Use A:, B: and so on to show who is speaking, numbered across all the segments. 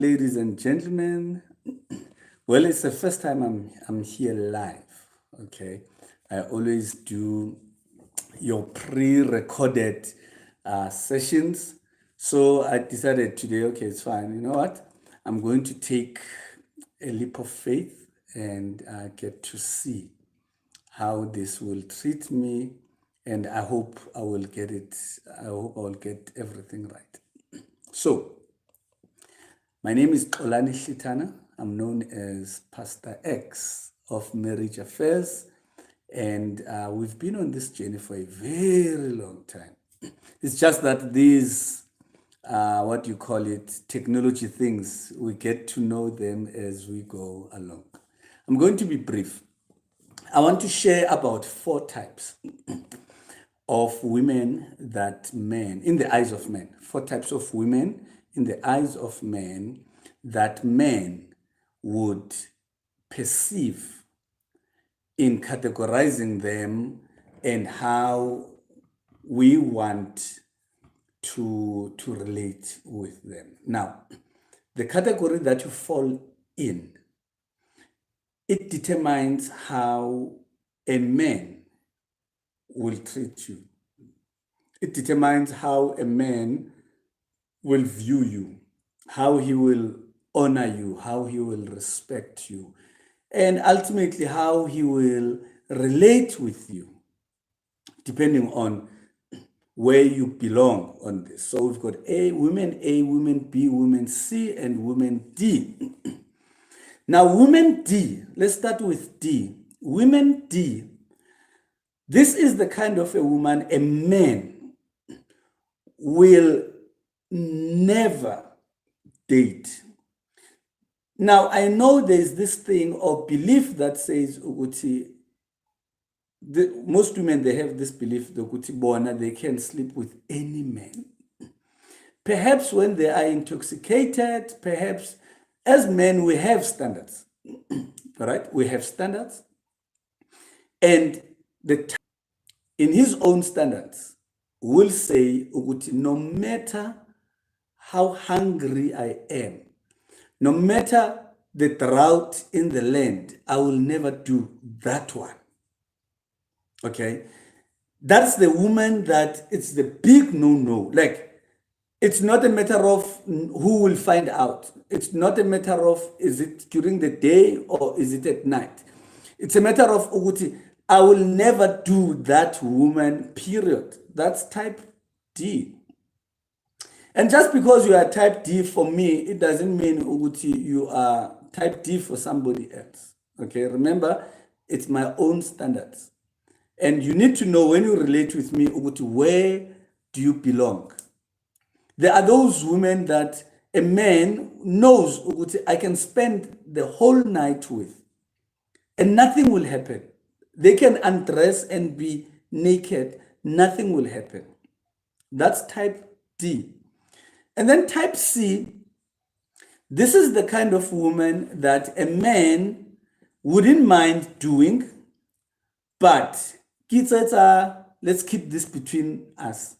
A: Ladies and gentlemen, well, it's the first time I'm here live. Okay, I always do your pre-recorded sessions, so I decided today, okay, it's fine. You know what? I'm going to take a leap of faith and get to see how this will treat me, and I hope I will get it. I hope I will get everything right. So. My name is Xolani Hlitana. I'm known as Pastor X of Marriage Affairs, and we've been on this journey for a very long time. It's just that these, what you call it, technology things, we get to know them as we go along. I'm going to be brief. I want to share about 4 types of women that men, in the eyes of men, 4 types of women in the eyes of men that men would perceive in categorizing them and how we want to relate with them. Now, the category that you fall in, it determines how a man will treat you. It determines how a man will view you, how he will honor you, how he will respect you, and ultimately how he will relate with you, depending on where you belong on this. So we've got A, women B, women C, and women D. Now, women D, let's start with D. Women D, this is the kind of a woman a man will never date. Now, I know there's this thing or belief that says, Uguti, most women, they have this belief, the Uguti Bona, they can sleep with any man. Perhaps when they are intoxicated, perhaps as men, we have standards, all right? We have standards. And in his own standards, will say, Uguti, no matter how hungry I am, no matter the drought in the land, I will never do that one. Okay? That's the woman that it's the big no-no. Like, it's not a matter of who will find out. It's not a matter of is it during the day or is it at night. It's a matter of, Uguti, I will never do that woman, period. That's type D. And just because you are type D for me, it doesn't mean, Uguti, you are type D for somebody else. Okay, remember, it's my own standards. And you need to know when you relate with me, Uguti, where do you belong? There are those women that a man knows, Uguti, I can spend the whole night with, and nothing will happen. They can undress and be naked, nothing will happen. That's type D. And then type C, this is the kind of woman that a man wouldn't mind doing, but let's keep this between us.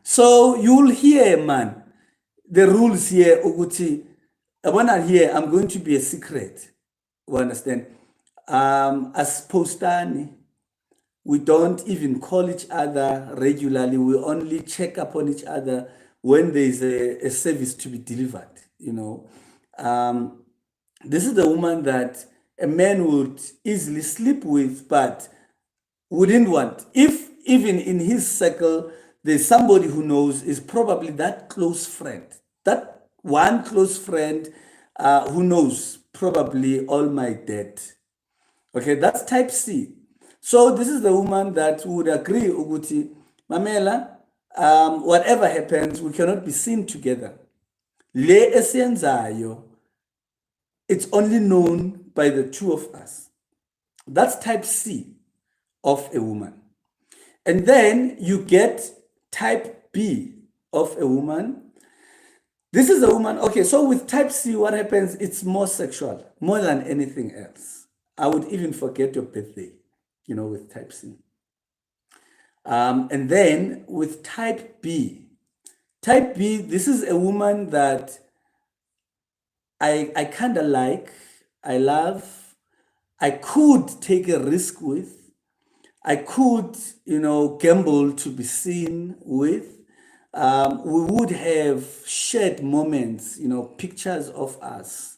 A: So you'll hear, man, the rules here, Uguti, when here, I'm going to be a secret. You understand? As postani, we don't even call each other regularly. We only check upon each other when there's a service to be delivered, you know. This is the woman that a man would easily sleep with, but wouldn't want. If even in his circle, there's somebody who knows, is probably that close friend, that one close friend who knows probably all my debt. Okay, that's type C. So this is the woman that would agree, Uguti, Mamela, whatever happens, we cannot be seen together. Le esienzayo, it's only known by the two of us. That's type C of a woman. And then you get type B of a woman. This is a woman, okay, so with type C, what happens? It's more sexual, more than anything else. I would even forget your birthday, you know, with type C. And then with type B, Type B, this is a woman that I kind of like, I love, I could take a risk with, I could, gamble to be seen with. We would have shared moments, pictures of us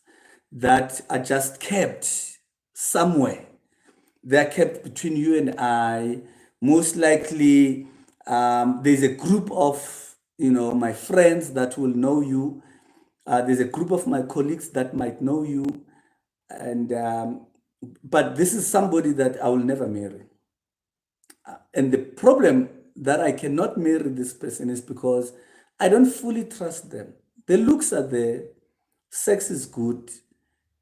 A: that are just kept somewhere. They're kept between you and I. Most likely, there's a group of, my friends that will know you. There's a group of my colleagues that might know you. And, but this is somebody that I will never marry. And the problem that I cannot marry this person is because I don't fully trust them. The looks are there, sex is good,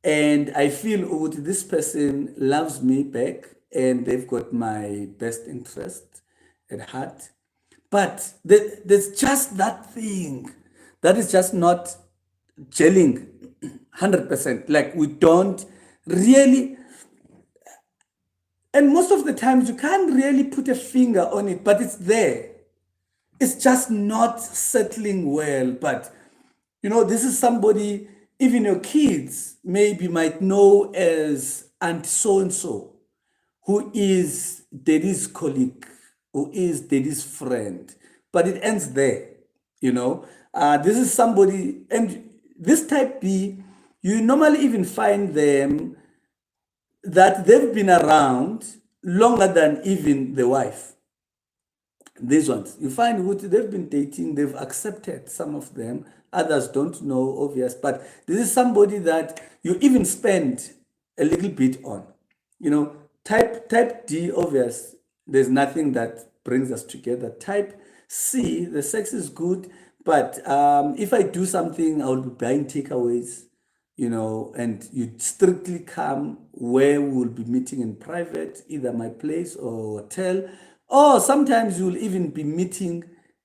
A: and I feel, oh, this person loves me back and they've got my best interest at heart. But there's just that thing that is just not gelling 100%. Like we don't really, and most of the times you can't really put a finger on it, but it's there. It's just not settling well. But this is somebody, even your kids maybe might know as Aunt so and so, who is daddy's colleague, who is daddy's friend. But it ends there. This is somebody, and this type B, you normally even find them that they've been around longer than even the wife. These ones, you find what they've been dating, they've accepted some of them, others don't know, obvious, but this is somebody that you even spend a little bit on. Type D, obvious, there's nothing that brings us together. Type C, the sex is good, but if I do something, I will be buying takeaways, and you strictly come where we will be meeting in private, either my place or hotel, or sometimes you'll even be meeting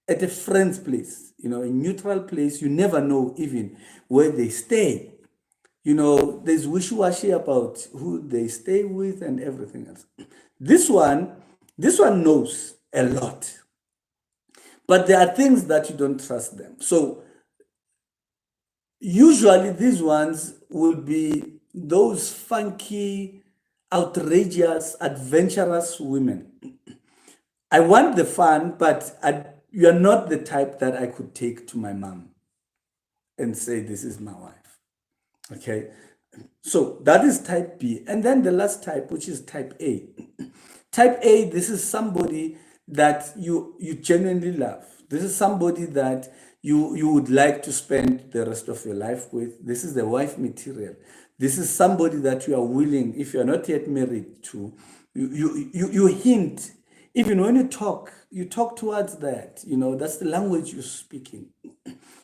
A: at a friend's place, a neutral place. You never know even where they stay. There's wishy-washy about who they stay with and everything else. This one knows a lot. But there are things that you don't trust them. So usually these ones will be those funky, outrageous, adventurous women. I want the fun, but you're not the type that I could take to my mom and say, this is my wife. Okay. So that is type B. And then the last type, which is type A. Type A, this is somebody that you genuinely love. This is somebody that you would like to spend the rest of your life with. This is the wife material. This is somebody that you are willing, if you're not yet married to, you hint. Even when you talk towards that. That's the language you're speaking.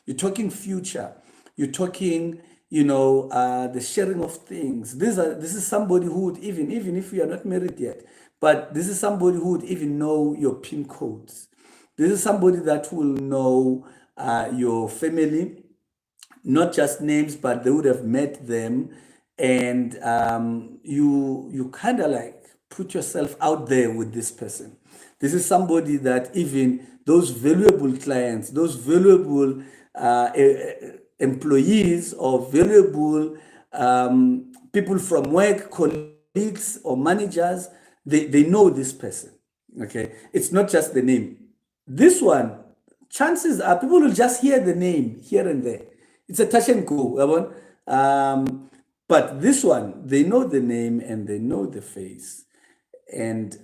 A: You're talking future. You're talking, the sharing of things. This is somebody who would even if you are not married yet, but this is somebody who would even know your PIN codes. This is somebody that will know your family, not just names, but they would have met them, and you kind of like put yourself out there with this person. This is somebody that even those valuable clients, those valuable employees, or valuable people from work, colleagues or managers, they know this person. Okay, it's not just the name. This one, chances are people will just hear the name here and there. It's a touch and go. But this one, they know the name and they know the face. And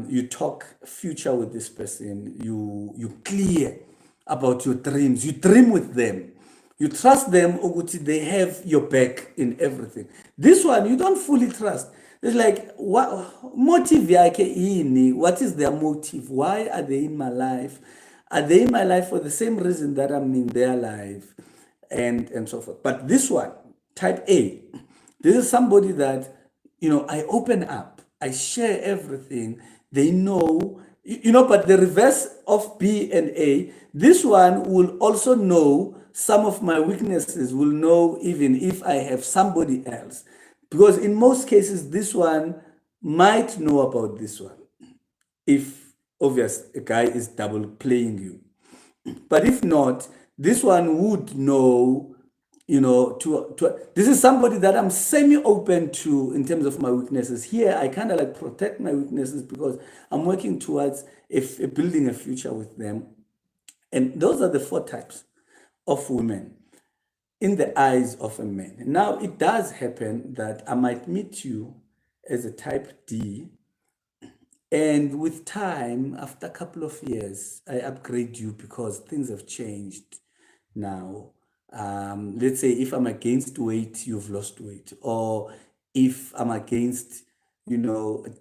A: you talk future with this person. You clear about your dreams. You dream with them. You trust them, Oguti, they have your back in everything. This one, you don't fully trust. It's like, what motive? What is their motive? Why are they in my life? Are they in my life for the same reason that I'm in their life? And so forth. But this one, type A, this is somebody that, I open up, I share everything. They know, but the reverse of B and A, this one will also know some of my weaknesses, will know even if I have somebody else. Because in most cases, this one might know about this one. If, obvious, a guy is double playing you. But if not, this one would know, this is somebody that I'm semi-open to in terms of my weaknesses. Here, I kind of like protect my weaknesses because I'm working towards building a future with them. And those are the 4 types of women in the eyes of a man. Now, it does happen that I might meet you as a type D, and with time, after a couple of years, I upgrade you because things have changed now. Let's say if I'm against weight, you've lost weight. Or if I'm against,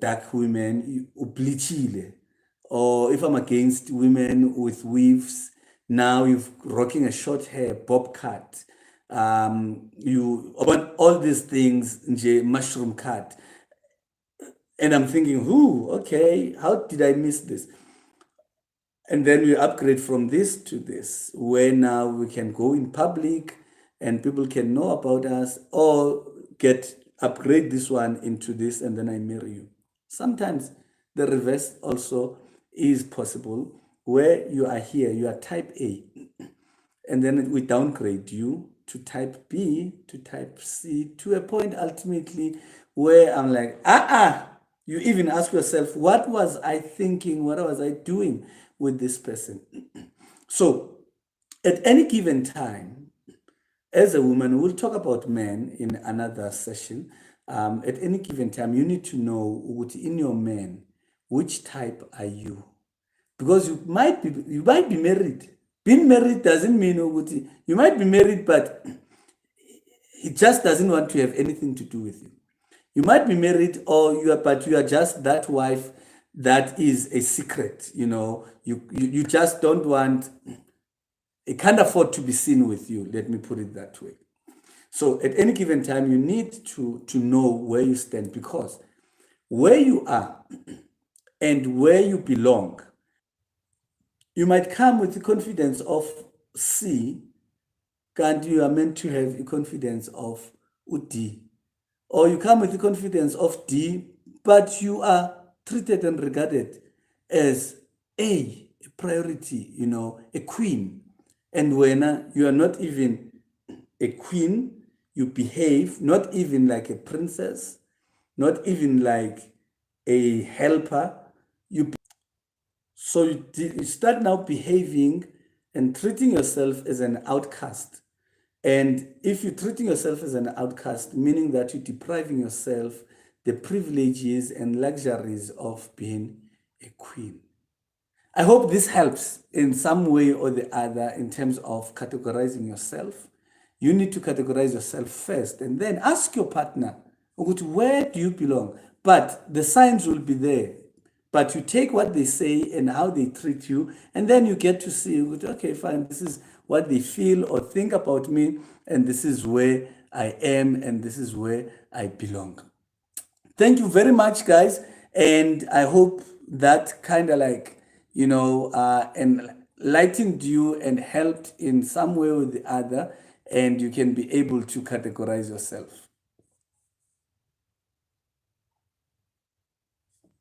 A: dark women, bleachile. Or if I'm against women with weaves, now you're rocking a short hair, bob cut. You about all these things, mushroom cut. And I'm thinking, okay, how did I miss this? And then we upgrade from this to this, where now we can go in public and people can know about us, or upgrade this one into this, and then I marry you. Sometimes the reverse also is possible, where you are here, you are type A, and then we downgrade you to type B, to type C, to a point ultimately where I'm like, you even ask yourself, what was I thinking? What was I doing with this person? So at any given time, as a woman, we'll talk about men in another session. At any given time, you need to know what in your man, which type are you? Because you might be married. Being married doesn't mean you might be married, but he just doesn't want to have anything to do with you. You might be married, or but you are just that wife that is a secret. You just don't want, it can't afford to be seen with you. Let me put it that way. So at any given time, you need to know where you stand, because where you are and where you belong, you might come with the confidence of C, and you are meant to have a confidence of D. Or you come with the confidence of D, but you are treated and regarded as a priority, a queen. And when you are not even a queen, you behave not even like a princess, not even like a helper. So you start now behaving and treating yourself as an outcast. And if you're treating yourself as an outcast, meaning that you're depriving yourself the privileges and luxuries of being a queen. I hope this helps in some way or the other in terms of categorizing yourself. You need to categorize yourself first, and then ask your partner, where do you belong? But the signs will be there. But you take what they say and how they treat you, and then you get to see, okay, fine, this is what they feel or think about me, and this is where I am, and this is where I belong. Thank you very much, guys. And I hope that kind of like, enlightened you and helped in some way or the other, and you can be able to categorize yourself.